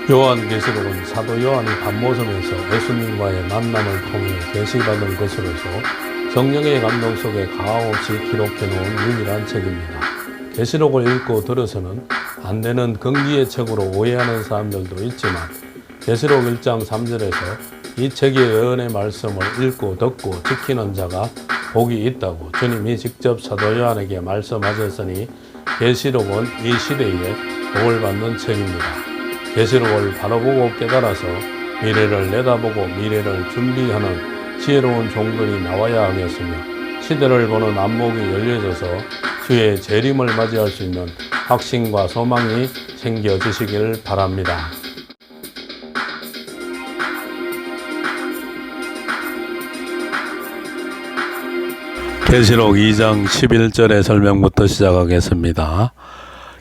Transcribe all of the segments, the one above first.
요한계시록은 사도 요한이 밤모섬에서 예수님과의 만남을 통해 계시받은 것으로서 성령의 감동 속에 가함없이 기록해 놓은 유일한 책입니다. 계시록을 읽고 들어서는 안 되는 긍지의 책으로 오해하는 사람들도 있지만 계시록 1장 3절에서 이 책의 예언의 말씀을 읽고 듣고 지키는 자가 복이 있다고 주님이 직접 사도 요한에게 말씀하셨으니 계시록은 이 시대에 복을 받는 책입니다. 계시록을 바로 보고 깨달아서 미래를 내다보고 미래를 준비하는 지혜로운 종들이 나와야 하겠으며 시대를 보는 안목이 열려져서 주의 재림을 맞이할 수 있는 확신과 소망이 생겨지시길 바랍니다. 계시록 2장 11절의 설명부터 시작하겠습니다.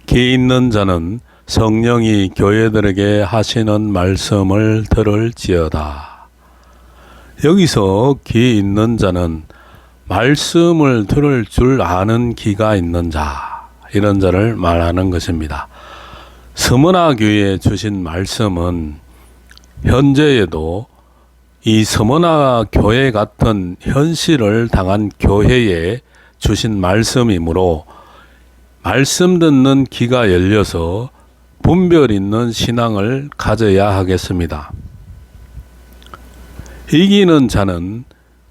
귀 있는 자는 성령이 교회들에게 하시는 말씀을 들을지어다. 여기서 귀 있는 자는 말씀을 들을 줄 아는 귀가 있는 자, 이런 자를 말하는 것입니다. 서머나 교회에 주신 말씀은 현재에도 이 서머나 교회 같은 현실을 당한 교회에 주신 말씀이므로 말씀 듣는 귀가 열려서 분별 있는 신앙을 가져야 하겠습니다. 이기는 자는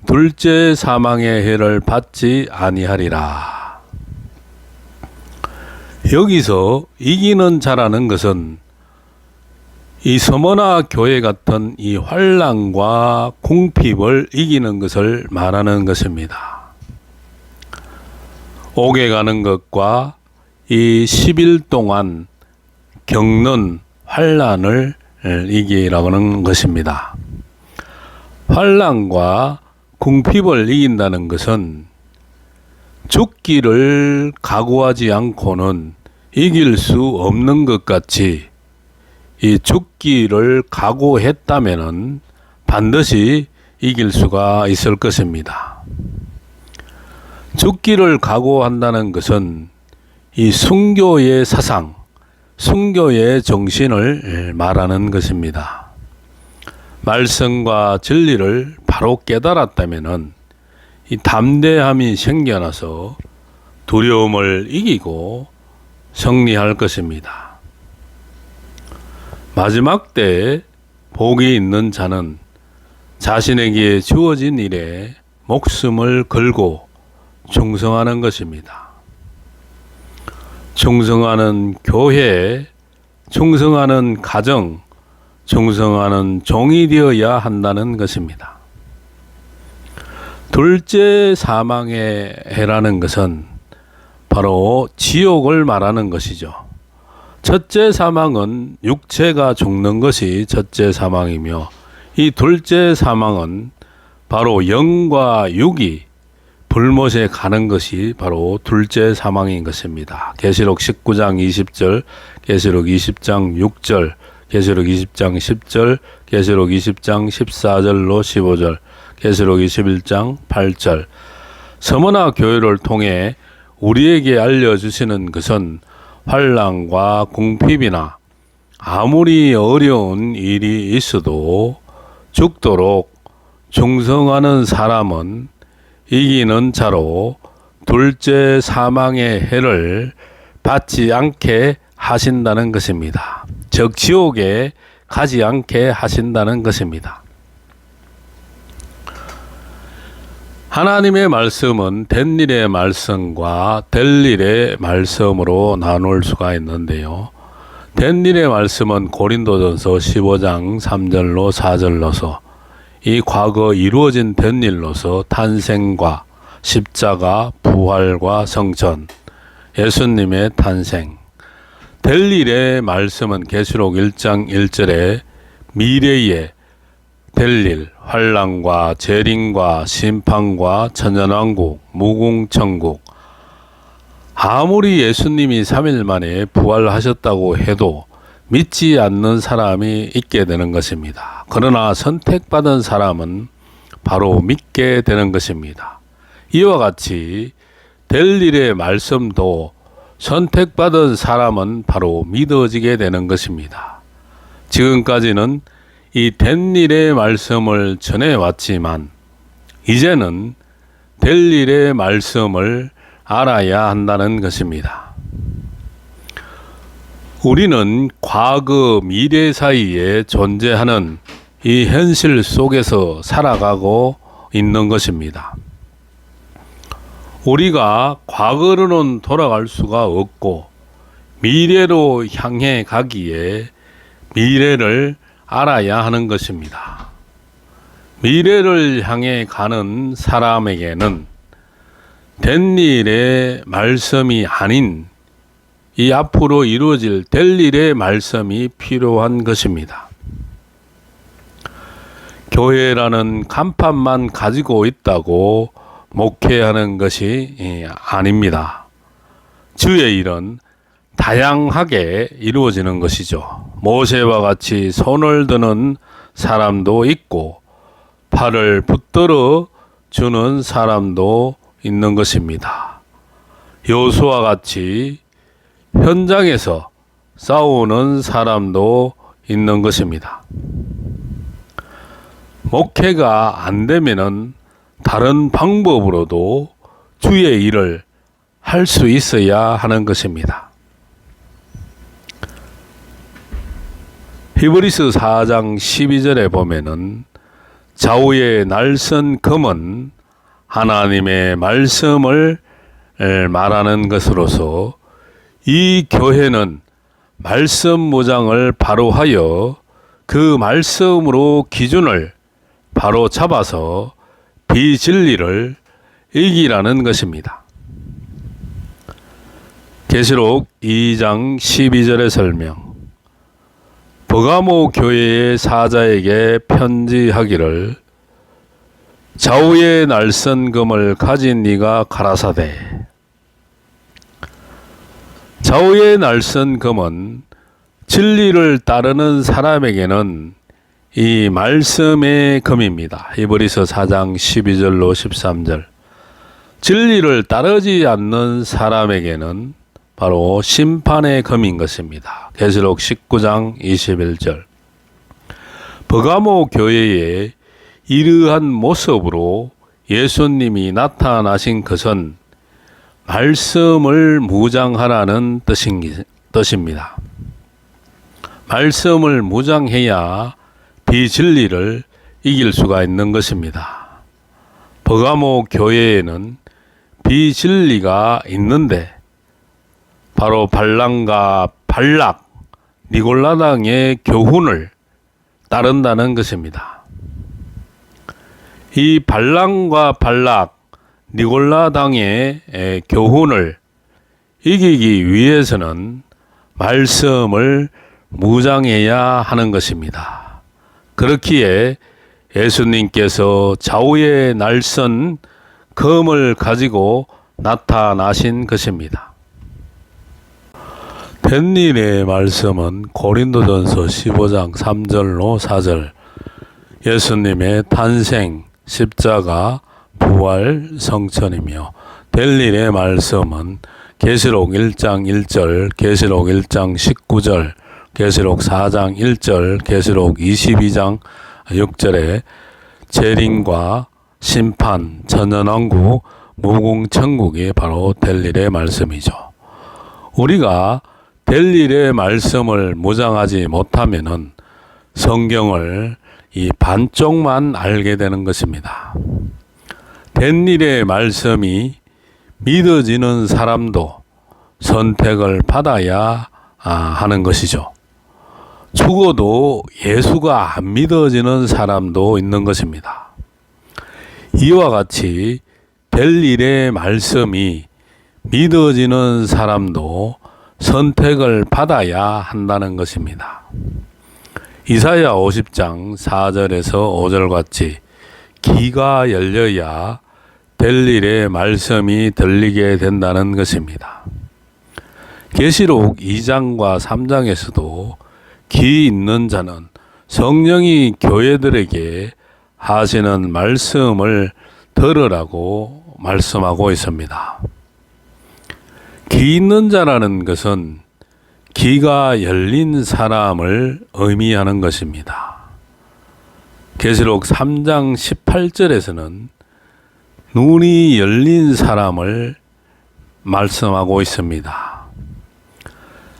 둘째 사망의 해를 받지 아니하리라. 여기서 이기는 자라는 것은 이 서머나 교회 같은 이 환난과 궁핍을 이기는 것을 말하는 것입니다. 옥에 가는 것과 이 10일 동안 겪는 환난을 이기라고 하는 것입니다. 환난과 궁핍을 이긴다는 것은 죽기를 각오하지 않고는 이길 수 없는 것 같이 이 죽기를 각오했다면은 반드시 이길 수가 있을 것입니다. 죽기를 각오한다는 것은 이 순교의 사상, 순교의 정신을 말하는 것입니다. 말씀과 진리를 바로 깨달았다면은 이 담대함이 생겨나서 두려움을 이기고 승리할 것입니다. 마지막 때에 복이 있는 자는 자신에게 주어진 일에 목숨을 걸고 충성하는 것입니다. 충성하는 교회, 충성하는 가정, 충성하는 종이 되어야 한다는 것입니다. 둘째 사망의 해라는 것은 바로 지옥을 말하는 것이죠. 첫째 사망은 육체가 죽는 것이 첫째 사망이며 이 둘째 사망은 바로 영과 육이 불못에 가는 것이 바로 둘째 사망인 것입니다. 계시록 19장 20절, 계시록 20장 6절, 계시록 20장 10절, 계시록 20장 14절로 15절, 계시록 21장 8절. 서머나 교회를 통해 우리에게 알려주시는 것은 환난과 궁핍이나 아무리 어려운 일이 있어도 죽도록 충성하는 사람은 이기는 자로 둘째 사망의 해를 받지 않게 하신다는 것입니다. 즉 지옥에 가지 않게 하신다는 것입니다. 하나님의 말씀은 된 일의 말씀과 될 일의 말씀으로 나눌 수가 있는데요. 된 일의 말씀은 고린도전서 15장 3절로 4절로서 이 과거 이루어진 된 일로서 탄생과 십자가, 부활과 성천, 예수님의 탄생. 될 일의 말씀은 계시록 1장 1절에 미래에 될 일, 환난과 재림과 심판과 천년왕국, 무궁천국. 아무리 예수님이 3일 만에 부활하셨다고 해도 믿지 않는 사람이 있게 되는 것입니다. 그러나 선택받은 사람은 바로 믿게 되는 것입니다. 이와 같이 될 일의 말씀도 선택받은 사람은 바로 믿어지게 되는 것입니다. 지금까지는 이 된 일의 말씀을 전해왔지만 이제는 될 일의 말씀을 알아야 한다는 것입니다. 우리는 과거, 미래 사이에 존재하는 이 현실 속에서 살아가고 있는 것입니다. 우리가 과거로는 돌아갈 수가 없고 미래로 향해 가기에 미래를 알아야 하는 것입니다. 미래를 향해 가는 사람에게는 된 일의 말씀이 아닌 이 앞으로 이루어질 될 일의 말씀이 필요한 것입니다. 교회라는 간판만 가지고 있다고 목회하는 것이 아닙니다. 주의 일은 다양하게 이루어지는 것이죠. 모세와 같이 손을 드는 사람도 있고 팔을 붙들어 주는 사람도 있는 것입니다. 여호수아와 같이 현장에서 싸우는 사람도 있는 것입니다. 목회가 안 되면은 다른 방법으로도 주의 일을 할 수 있어야 하는 것입니다. 히브리서 4장 12절에 보면은 좌우의 날선 검은 하나님의 말씀을 말하는 것으로서 이 교회는 말씀 무장을 바로 하여 그 말씀으로 기준을 바로 잡아서 비진리를 이기라는 것입니다. 계시록 2장 12절의 설명. 버가모 교회의 사자에게 편지하기를 좌우의 날선 검을 가진 네가 가라사대. 좌우의 날선 검은 진리를 따르는 사람에게는 이 말씀의 검입니다. 히브리서 4장 12절로 13절. 진리를 따르지 않는 사람에게는 바로 심판의 검인 것입니다. 계시록 19장 21절. 버가모 교회의 이러한 모습으로 예수님이 나타나신 것은 말씀을 무장하라는 뜻입니다. 말씀을 무장해야 비진리를 이길 수가 있는 것입니다. 버가모 교회에는 비진리가 있는데 바로 발람과 발락, 니골라당의 교훈을 따른다는 것입니다. 이 발람과 발락, 니골라당의 교훈을 이기기 위해서는 말씀을 무장해야 하는 것입니다. 그렇기에 예수님께서 좌우의 날선 검을 가지고 나타나신 것입니다. 된 일의 말씀은 고린도전서 15장 3절로 4절, 예수님의 탄생, 십자가, 부활, 성천이며 될 일의 말씀은 계시록 1장 1절, 계시록 1장 19절, 계시록 4장 1절, 계시록 22장 6절에 재림과 심판, 천연왕국, 무궁천국이 바로 될 일의 말씀이죠. 우리가 될 일의 말씀을 무장하지 못하면은 성경을 이 반쪽만 알게 되는 것입니다. 된 일의 말씀이 믿어지는 사람도 선택을 받아야 하는 것이죠. 죽어도 예수가 안 믿어지는 사람도 있는 것입니다. 이와 같이 될 일의 말씀이 믿어지는 사람도 선택을 받아야 한다는 것입니다. 이사야 50장 4절에서 5절 같이 귀가 열려야 될 일의 말씀이 들리게 된다는 것입니다. 계시록 2장과 3장에서도 귀 있는 자는 성령이 교회들에게 하시는 말씀을 들으라고 말씀하고 있습니다. 귀 있는 자라는 것은 귀가 열린 사람을 의미하는 것입니다. 계시록 3장 18절에서는 눈이 열린 사람을 말씀하고 있습니다.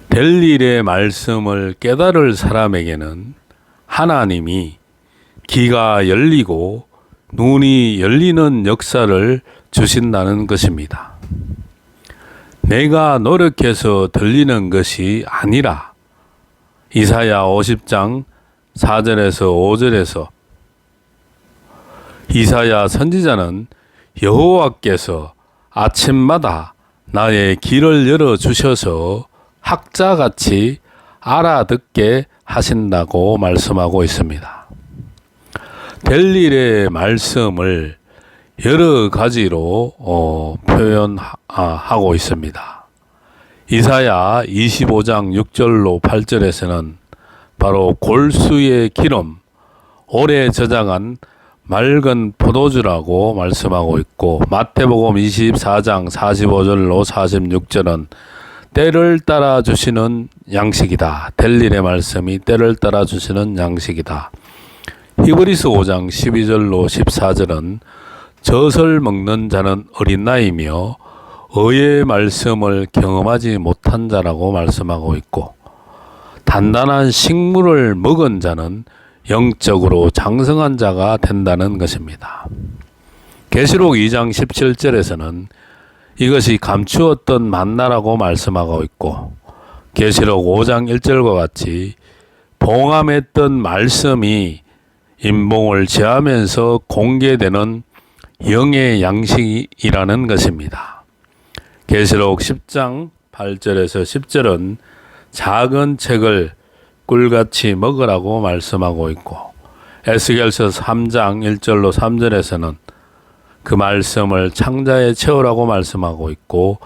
될 일의 말씀을 깨달을 사람에게는 하나님이 귀가 열리고 눈이 열리는 역사를 주신다는 것입니다. 내가 노력해서 들리는 것이 아니라 이사야 50장 4절에서 5절에서 이사야 선지자는 여호와께서 아침마다 나의 귀를 열어주셔서 학자같이 알아듣게 하신다고 말씀하고 있습니다. 될 일의 말씀을 여러 가지로 표현하고 있습니다. 이사야 25장 6절로 8절에서는 바로 골수의 기름, 오래 저장한 맑은 포도주라고 말씀하고 있고, 마태복음 24장 45절로 46절은 때를 따라 주시는 양식이다. 될 일의 말씀이 때를 따라 주시는 양식이다. 히브리서 5장 12절로 14절은 젖을 먹는 자는 어린 나이며 의의 말씀을 경험하지 못한 자라고 말씀하고 있고, 단단한 식물을 먹은 자는 영적으로 장성한 자가 된다는 것입니다. 계시록 2장 17절에서는 이것이 감추었던 만나라고 말씀하고 있고, 계시록 5장 1절과 같이 봉함했던 말씀이 인봉을 제하면서 공개되는 영의 양식이라는 것입니다. 계시록 10장 8절에서 10절은 작은 책을 꿀같이 먹으라고 말씀하고 있고, 에스겔서 3장 1절로 3절에서는 그 말씀을 창자에 채우라고 말씀하고 있고,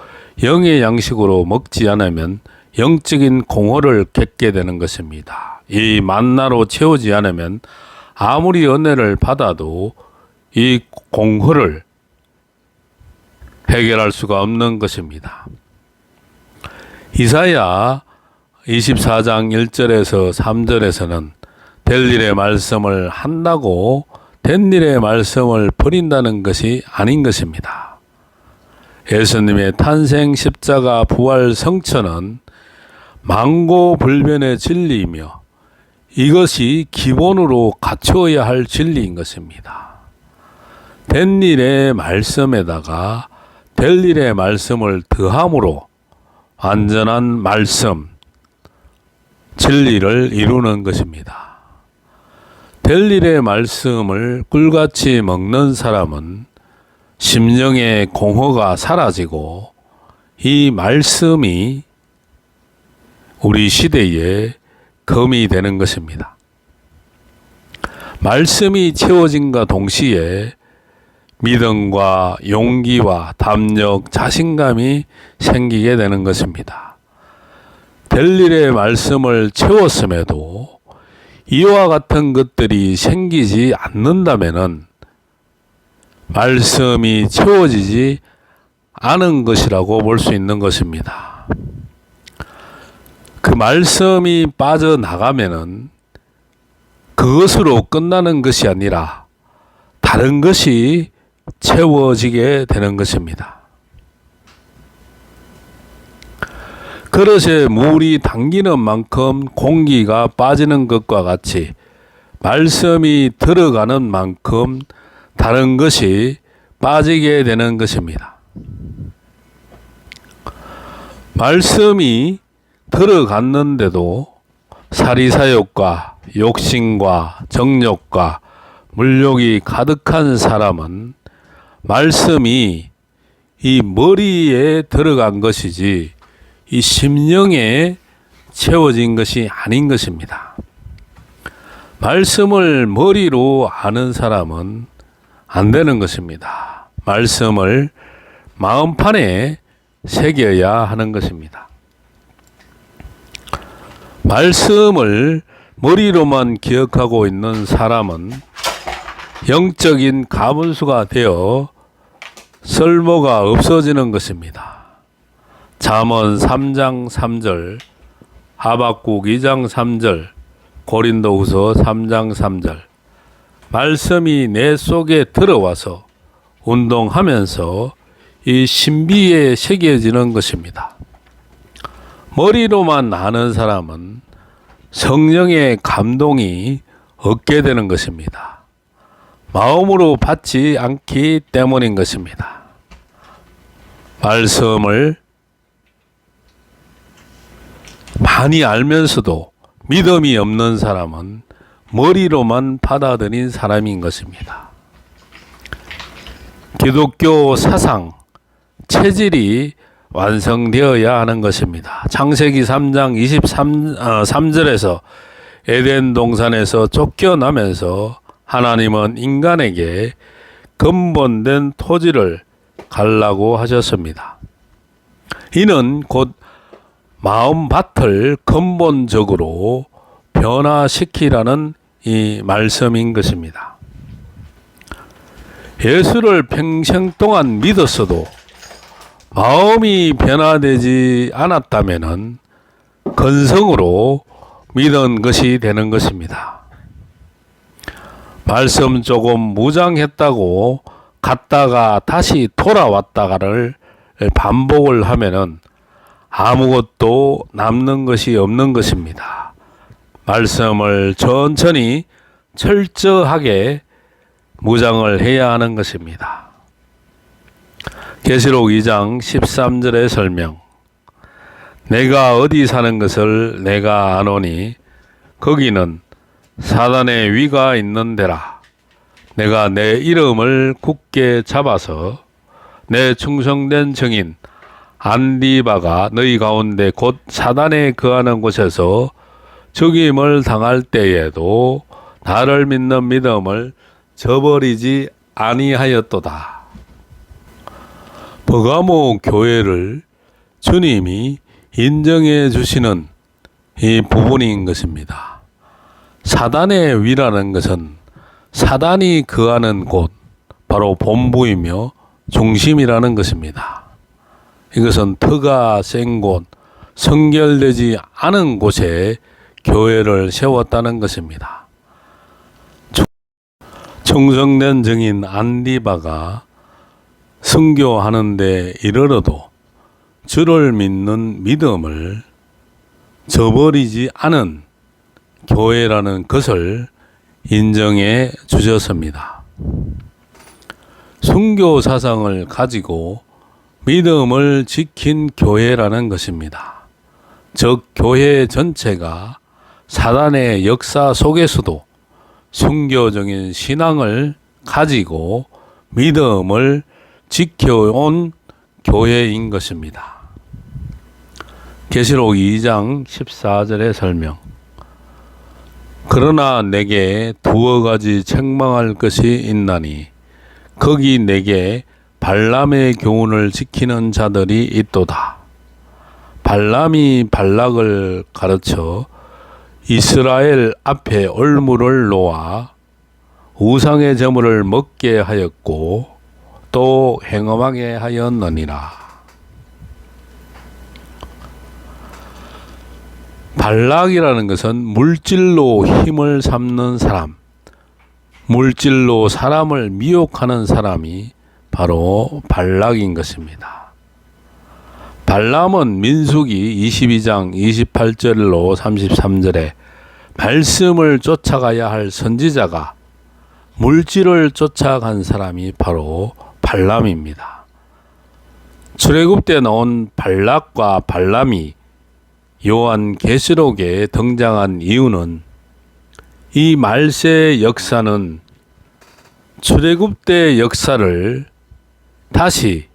영의 양식으로 먹지 않으면 영적인 공허를 겪게 되는 것입니다. 이 만나로 채우지 않으면 아무리 은혜를 받아도 이 공허를 해결할 수가 없는 것입니다. 이사야 24장 1절에서 3절에서는 될 일의 말씀을 한다고 된 일의 말씀을 버린다는 것이 아닌 것입니다. 예수님의 탄생, 십자가, 부활, 성천은 만고불변의 진리이며 이것이 기본으로 갖추어야 할 진리인 것입니다. 된 일의 말씀에다가 될 일의 말씀을 더함으로 완전한 말씀, 진리를 이루는 것입니다. 될 일의 말씀을 꿀같이 먹는 사람은 심령의 공허가 사라지고 이 말씀이 우리 시대에 검이 되는 것입니다. 말씀이 채워진과 동시에 믿음과 용기와 담력, 자신감이 생기게 되는 것입니다. 될 일의 말씀을 채웠음에도 이와 같은 것들이 생기지 않는다면은 말씀이 채워지지 않은 것이라고 볼 수 있는 것입니다. 그 말씀이 빠져나가면은 그것으로 끝나는 것이 아니라 다른 것이 채워지게 되는 것입니다. 그릇에 물이 당기는 만큼 공기가 빠지는 것과 같이 말씀이 들어가는 만큼 다른 것이 빠지게 되는 것입니다. 말씀이 들어갔는데도 사리사욕과 욕심과 정욕과 물욕이 가득한 사람은 말씀이 이 머리에 들어간 것이지 이 심령에 채워진 것이 아닌 것입니다. 말씀을 머리로 아는 사람은 안 되는 것입니다. 말씀을 마음판에 새겨야 하는 것입니다. 말씀을 머리로만 기억하고 있는 사람은 영적인 가분수가 되어 쓸모가 없어지는 것입니다. 잠언 3장 3절 하박국 2장 3절, 고린도후서 3장 3절. 말씀이 내 속에 들어와서 운동하면서 이 신비에 새겨지는 것입니다. 머리로만 아는 사람은 성령의 감동이 없게 되는 것입니다. 마음으로 받지 않기 때문인 것입니다. 말씀을 많이 알면서도 믿음이 없는 사람은 머리로만 받아들인 사람인 것입니다. 기독교 사상, 체질이 완성되어야 하는 것입니다. 창세기 3장 23절에서 에덴 동산에서 쫓겨나면서 하나님은 인간에게 근본된 토지를 갈라고 하셨습니다. 이는 곧 마음밭을 근본적으로 변화시키라는 이 말씀인 것입니다. 예수를 평생 동안 믿었어도 마음이 변화되지 않았다면 근성으로 믿은 것이 되는 것입니다. 말씀 조금 무장했다고 갔다가 다시 돌아왔다가를 반복을 하면은 아무것도 남는 것이 없는 것입니다. 말씀을 천천히 철저하게 무장을 해야 하는 것입니다. 계시록 2장 13절의 설명. 내가 어디 사는 것을 내가 아노니 거기는 사단의 위가 있는 데라. 내가 내 이름을 굳게 잡아서 내 충성된 증인 안디바가 너희 가운데 곧 사단에 거하는 곳에서 죽임을 당할 때에도 나를 믿는 믿음을 저버리지 아니하였도다. 버가모 교회를 주님이 인정해 주시는 이 부분인 것입니다. 사단의 위라는 것은 사단이 거하는 곳, 바로 본부이며 중심이라는 것입니다. 이것은 터가 센 곳, 성결되지 않은 곳에 교회를 세웠다는 것입니다. 충성된 증인 안디바가 선교하는데 이르러도 주를 믿는 믿음을 저버리지 않은 교회라는 것을 인정해 주셨습니다. 선교 사상을 가지고 믿음을 지킨 교회라는 것입니다. 즉 교회 전체가 사단의 역사 속에서도 순교적인 신앙을 가지고 믿음을 지켜온 교회인 것입니다. 계시록 2장 14절의 설명. 그러나 내게 두어 가지 책망할 것이 있나니 거기 내게 발람의 교훈을 지키는 자들이 있도다. 발람이 발락을 가르쳐 이스라엘 앞에 올무를 놓아 우상의 제물을 먹게 하였고 또 행음하게 하였느니라. 발락이라는 것은 물질로 힘을 삼는 사람, 물질로 사람을 미혹하는 사람이 바로 발락인 것입니다. 발람은 민수기 22장 28절로 33절에 말씀을 쫓아가야 할 선지자가 물질을 쫓아간 사람이 바로 발람입니다. 출애굽 때 나온 발락과 발람이 요한계시록에 등장한 이유는 이 말세의 역사는 출애굽 때 역사를 다시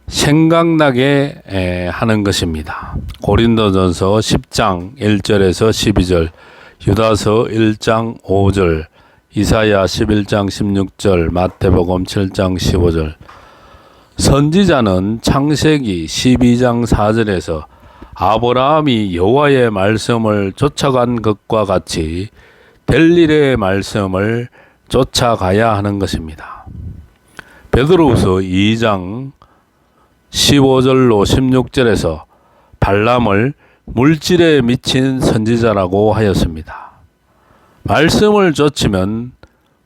생각나게 하는 것입니다. 고린도전서 10장 1절에서 12절, 유다서 1장 5절, 이사야 11장 16절, 마태복음 7장 15절. 선지자는 창세기 12장 4절에서 아브라함이 여호와의 말씀을 쫓아간 것과 같이 될 일의 말씀을 쫓아가야 하는 것입니다. 베드로후서 2장 15절로 16절에서 발람을 물질에 미친 선지자라고 하였습니다. 말씀을 쫓으면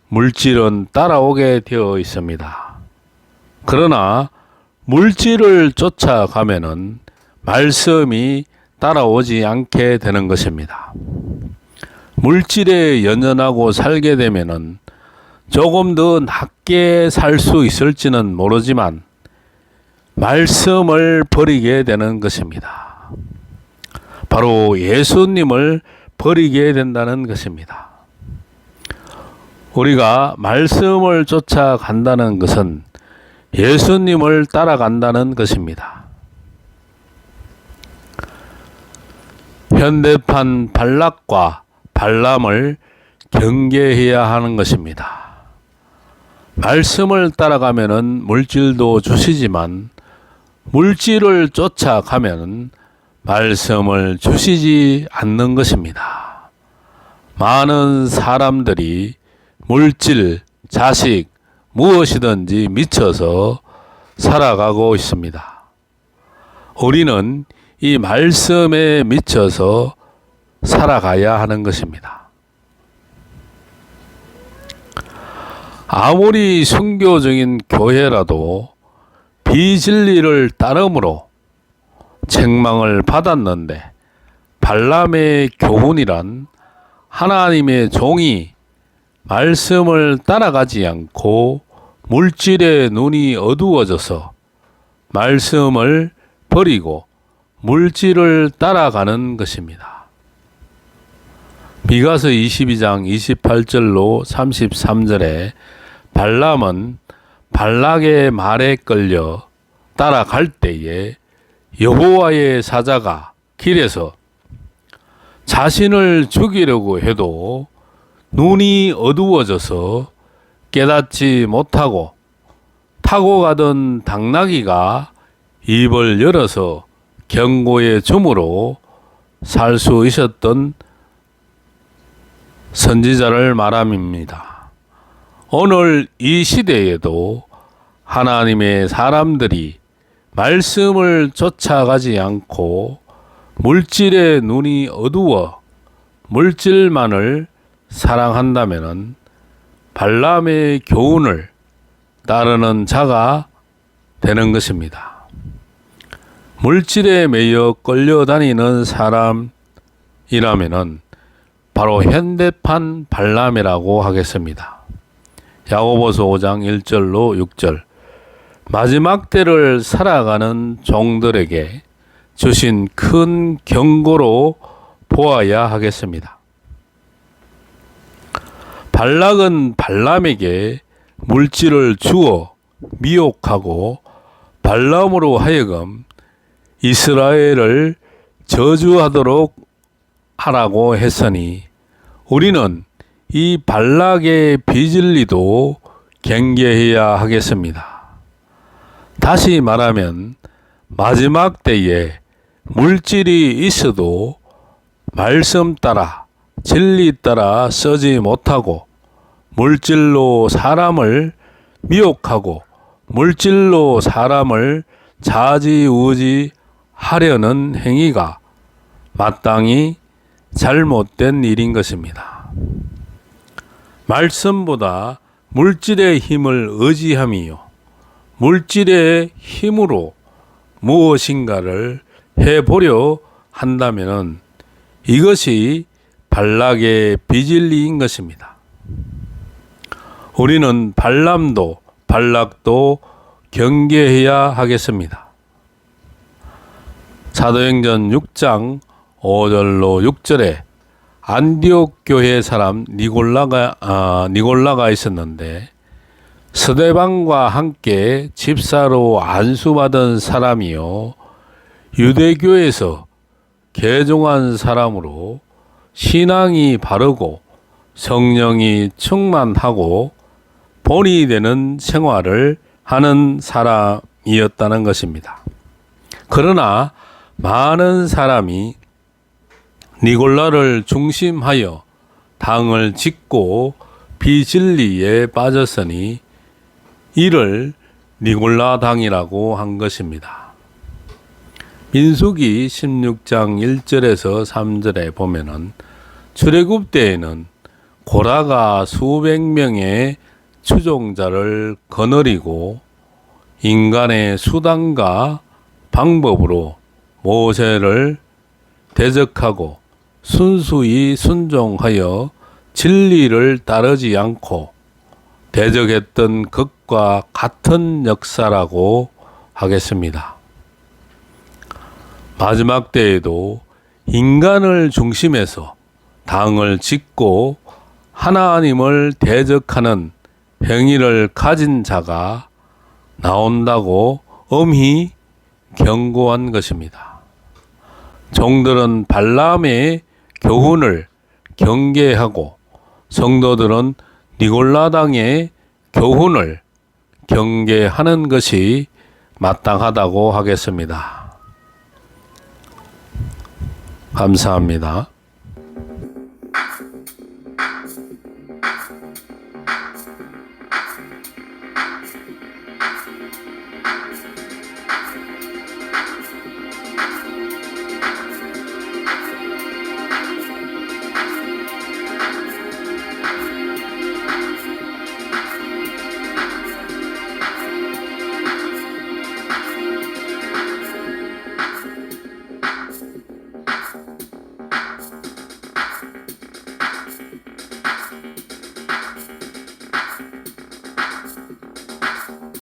물질은 따라오게 되어 있습니다. 그러나 물질을 쫓아가면은 말씀이 따라오지 않게 되는 것입니다. 물질에 연연하고 살게 되면은 조금 더 낮게 살 수 있을지는 모르지만 말씀을 버리게 되는 것입니다. 바로 예수님을 버리게 된다는 것입니다. 우리가 말씀을 쫓아간다는 것은 예수님을 따라간다는 것입니다. 현대판 발락과 발람을 경계해야 하는 것입니다. 말씀을 따라가면은 물질도 주시지만 물질을 쫓아가면은 말씀을 주시지 않는 것입니다. 많은 사람들이 물질, 자식, 무엇이든지 미쳐서 살아가고 있습니다. 우리는 이 말씀에 미쳐서 살아가야 하는 것입니다. 아무리 순교적인 교회라도 비진리를 따름으로 책망을 받았는데 발람의 교훈이란 하나님의 종이 말씀을 따라가지 않고 물질의 눈이 어두워져서 말씀을 버리고 물질을 따라가는 것입니다. 미가서 22장 28절로 33절에 발람은 발락의 말에 끌려 따라갈 때에 여호와의 사자가 길에서 자신을 죽이려고 해도 눈이 어두워져서 깨닫지 못하고 타고 가던 당나귀가 입을 열어서 경고의 줌으로 살 수 있었던 선지자를 말함입니다. 오늘 이 시대에도 하나님의 사람들이 말씀을 쫓아가지 않고 물질의 눈이 어두워 물질만을 사랑한다면 발람의 교훈을 따르는 자가 되는 것입니다. 물질에 매여 끌려다니는 사람이라면 바로 현대판 발람이라고 하겠습니다. 야고보서 5장 1절로 6절 마지막 때를 살아가는 종들에게 주신 큰 경고로 보아야 하겠습니다. 발락은 발람에게 물질을 주어 미혹하고 발람으로 하여금 이스라엘을 저주하도록 하라고 했으니 우리는 이 발락의 비진리도 경계해야 하겠습니다. 다시 말하면 마지막 때에 물질이 있어도 말씀 따라 진리 따라 쓰지 못하고 물질로 사람을 미혹하고 물질로 사람을 좌지우지하려는 행위가 마땅히 잘못된 일인 것입니다. 말씀보다 물질의 힘을 의지함이요 물질의 힘으로 무엇인가를 해보려 한다면 이것이 발락의 비진리인 것입니다. 우리는 발람도 발락도 경계해야 하겠습니다. 사도행전 6장 5절로 6절에 안디옥 교회 사람 니골라가 있었는데 스데반과 함께 집사로 안수받은 사람이요 유대교에서 개종한 사람으로 신앙이 바르고 성령이 충만하고 본이 되는 생활을 하는 사람이었다는 것입니다. 그러나 많은 사람이 니골라를 중심하여 당을 짓고 비진리에 빠졌으니 이를 니골라 당이라고 한 것입니다. 민수기 16장 1절에서 3절에 보면은 출애굽 때에는 고라가 수백 명의 추종자를 거느리고 인간의 수단과 방법으로 모세를 대적하고 순수히 순종하여 진리를 따르지 않고 대적했던 것과 같은 역사라고 하겠습니다. 마지막 때에도 인간을 중심에서 당을 짓고 하나님을 대적하는 행위를 가진 자가 나온다고 엄히 경고한 것입니다. 종들은 발람의 교훈을 경계하고 성도들은 니골라당의 교훈을 경계하는 것이 마땅하다고 하겠습니다. 감사합니다.